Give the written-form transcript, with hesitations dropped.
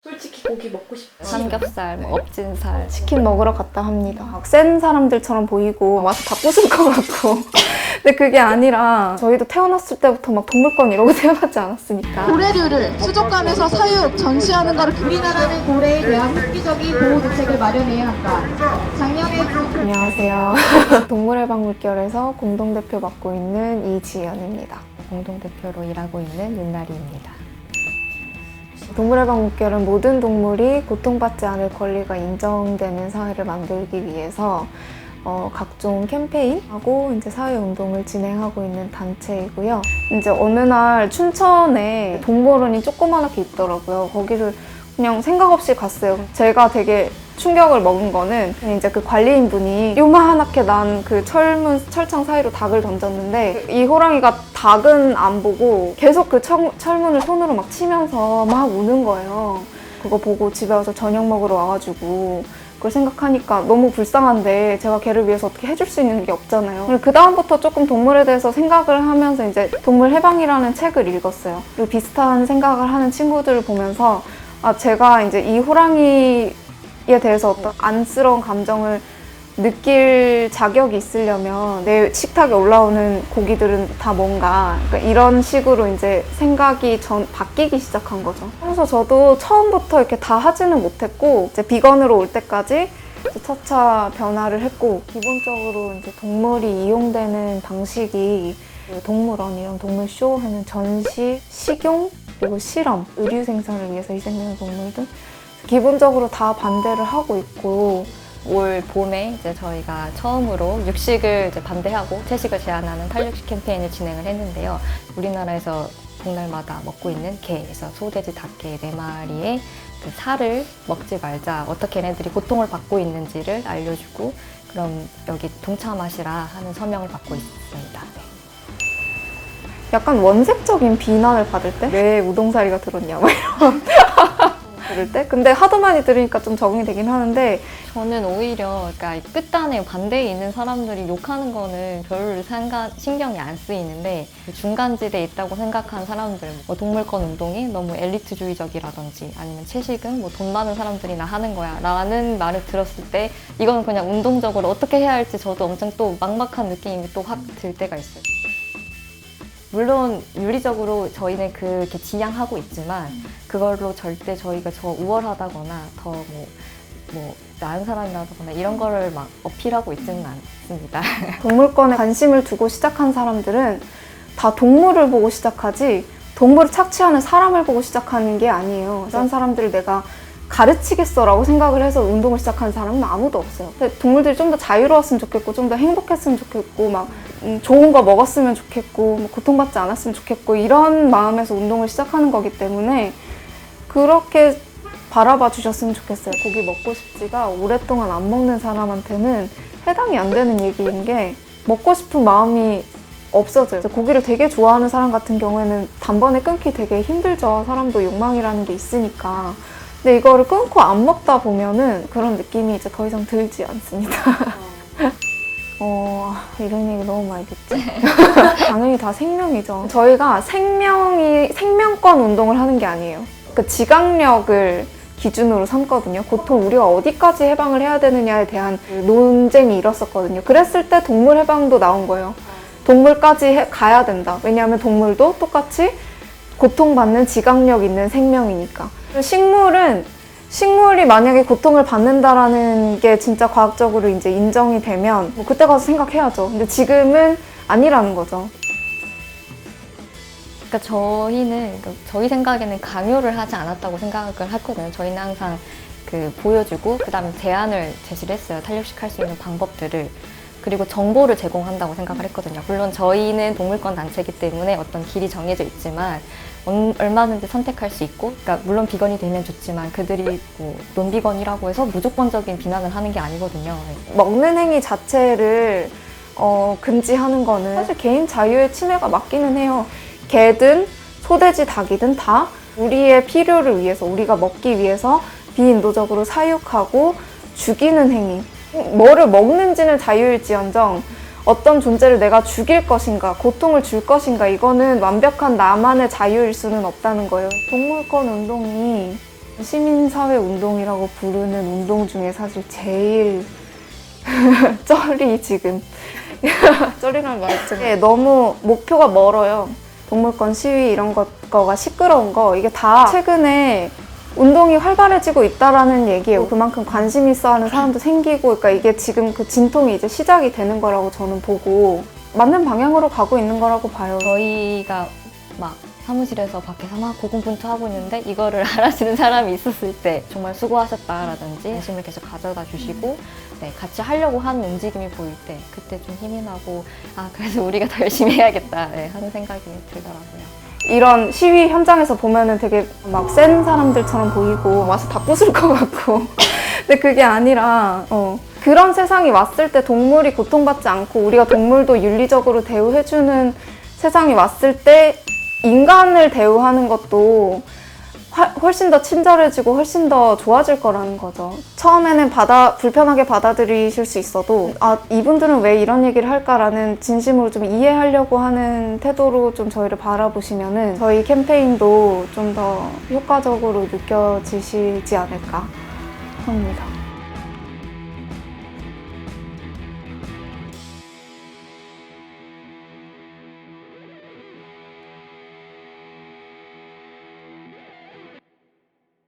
솔직히 고기 먹고 싶다. 삼겹살, 뭐 엎진살. 치킨 먹으러 갔다 합니다. 막 센 사람들처럼 보이고 와서 다 부술 것 같고 근데 그게 아니라 저희도 태어났을 때부터 막 동물권 이러고 태어나지 않았으니까. 고래류를 수족관에서 사육, 전시하는 것을 우리나라는 고래에 대한 획기적인 보호 대책을 마련해야 한다. 작년에 안녕하세요. 동물해방 물결에서 공동대표 맡고 있는 이지연입니다. 공동대표로 일하고 있는 윤나리입니다. 동물해방 물결은 모든 동물이 고통받지 않을 권리가 인정되는 사회를 만들기 위해서 각종 캠페인하고 이제 사회운동을 진행하고 있는 단체이고요. 이제 어느 날 춘천에 동물원이 조그맣게 있더라고요. 거기를 그냥 생각 없이 갔어요. 제가 되게 충격을 먹은 거는 이제 그 관리인분이 요만하게 난 그 철창 사이로 닭을 던졌는데 이 호랑이가 닭은 안 보고 계속 그 철문을 손으로 막 치면서 막 우는 거예요. 그거 보고 집에 와서 저녁 먹으러 와가지고 그걸 생각하니까 너무 불쌍한데 제가 걔를 위해서 어떻게 해줄 수 있는 게 없잖아요. 그 다음부터 조금 동물에 대해서 생각을 하면서 이제 동물 해방이라는 책을 읽었어요. 그리고 비슷한 생각을 하는 친구들을 보면서 제가 이제 이 호랑이에 대해서 어떤 안쓰러운 감정을 느낄 자격이 있으려면 내 식탁에 올라오는 고기들은 다 뭔가 그러니까 이런 식으로 이제 생각이 바뀌기 시작한 거죠. 그래서 저도 처음부터 이렇게 다 하지는 못했고 이제 비건으로 올 때까지 차차 변화를 했고 기본적으로 이제 동물이 이용되는 방식이 동물원이랑 동물쇼 하는 전시, 식용 그리고 실험, 의류 생산을 위해서 희생되는 동물들 기본적으로 다 반대를 하고 있고 올 봄에 이제 저희가 처음으로 육식을 이제 반대하고 채식을 제한하는 탈육식 캠페인을 진행을 했는데요. 우리나라에서 복날마다 먹고 있는 개에서 소돼지, 닭개 4마리의 그 살을 먹지 말자, 어떻게 얘네들이 고통을 받고 있는지를 알려주고 그럼 여기 동참하시라 하는 서명을 받고 있습니다. 네. 약간 원색적인 비난을 받을 때 왜 우동사리가 들었냐 막 이런 들을 때 근데 하도 많이 들으니까 좀 적응이 되긴 하는데 저는 오히려 그러니까 끝단에 반대에 있는 사람들이 욕하는 거는 별로 신경이 안 쓰이는데 중간지대에 있다고 생각하는 사람들 뭐 동물권 운동이 너무 엘리트주의적이라든지 아니면 채식은 뭐 돈 많은 사람들이나 하는 거야 라는 말을 들었을 때 이건 그냥 운동적으로 어떻게 해야 할지 저도 엄청 또 막막한 느낌이 또 확 들 때가 있어요. 물론 윤리적으로 저희는 그렇게 지향하고 있지만 그걸로 절대 저희가 더 우월하다거나 더 뭐 나은 사람이라거나 이런 거를 막 어필하고 있지는 않습니다. 동물권에 관심을 두고 시작한 사람들은 다 동물을 보고 시작하지 동물을 착취하는 사람을 보고 시작하는 게 아니에요. 그런 사람들을 내가 가르치겠어라고 생각을 해서 운동을 시작하는 사람은 아무도 없어요. 근데 동물들이 좀 더 자유로웠으면 좋겠고 좀 더 행복했으면 좋겠고 막 좋은 거 먹었으면 좋겠고 뭐 고통받지 않았으면 좋겠고 이런 마음에서 운동을 시작하는 거기 때문에 그렇게 바라봐 주셨으면 좋겠어요. 고기 먹고 싶지가 오랫동안 안 먹는 사람한테는 해당이 안 되는 얘기인 게 먹고 싶은 마음이 없어져요. 고기를 되게 좋아하는 사람 같은 경우에는 단번에 끊기 되게 힘들죠. 사람도 욕망이라는 게 있으니까. 근데 이거를 끊고 안 먹다 보면은 그런 느낌이 이제 더 이상 들지 않습니다. 이런 얘기 너무 많이 듣지? 당연히 다 생명이죠. 저희가 생명권 운동을 하는 게 아니에요. 그 지각력을 기준으로 삼거든요. 보통 우리가 어디까지 해방을 해야 되느냐에 대한 논쟁이 일었었거든요. 그랬을 때 동물 해방도 나온 거예요. 동물까지 가야 된다. 왜냐하면 동물도 똑같이 고통받는 지각력 있는 생명이니까. 식물이 만약에 고통을 받는다라는 게 진짜 과학적으로 이제 인정이 되면 그때 가서 생각해야죠. 근데 지금은 아니라는 거죠. 그러니까 저희 생각에는 강요를 하지 않았다고 생각을 했거든요. 저희는 항상 보여주고 그다음에 대안을 제시를 했어요. 탈육식 할 수 있는 방법들을. 그리고 정보를 제공한다고 생각을 했거든요. 물론 저희는 동물권 단체이기 때문에 어떤 길이 정해져 있지만 얼마든지 선택할 수 있고 그러니까 물론 비건이 되면 좋지만 그들이 뭐 논비건이라고 해서 무조건적인 비난을 하는 게 아니거든요. 먹는 행위 자체를 금지하는 거는 사실 개인 자유의 침해가 맞기는 해요. 개든 소돼지 닭이든 다 우리의 필요를 위해서 우리가 먹기 위해서 비인도적으로 사육하고 죽이는 행위 뭐를 먹는지는 자유일지언정 어떤 존재를 내가 죽일 것인가 고통을 줄 것인가 이거는 완벽한 나만의 자유일 수는 없다는 거예요. 동물권 운동이 시민사회 운동이라고 부르는 운동 중에 사실 제일 쩔이 지금 쩔이라는 말씀 너무 목표가 멀어요. 동물권 시위 이런 거가 시끄러운 거 이게 다 최근에 운동이 활발해지고 있다라는 얘기예요. 그만큼 관심 있어 하는 사람도 생기고, 그러니까 이게 지금 그 진통이 이제 시작이 되는 거라고 저는 보고 맞는 방향으로 가고 있는 거라고 봐요. 저희가 막 사무실에서 밖에서 막 고군분투하고 있는데 이거를 알아주는 사람이 있었을 때 정말 수고하셨다라든지 관심을 계속 가져다 주시고 네, 같이 하려고 하는 움직임이 보일 때 그때 좀 힘이 나고 그래서 우리가 더 열심히 해야겠다 하는 생각이 들더라고요. 이런 시위 현장에서 보면은 되게 막 센 사람들처럼 보이고 와서 다 부술 것 같고 근데 그게 아니라 그런 세상이 왔을 때 동물이 고통받지 않고 우리가 동물도 윤리적으로 대우해주는 세상이 왔을 때 인간을 대우하는 것도 훨씬 더 친절해지고 훨씬 더 좋아질 거라는 거죠. 처음에는 불편하게 받아들이실 수 있어도 이분들은 왜 이런 얘기를 할까라는 진심으로 좀 이해하려고 하는 태도로 좀 저희를 바라보시면은 저희 캠페인도 좀 더 효과적으로 느껴지시지 않을까 합니다.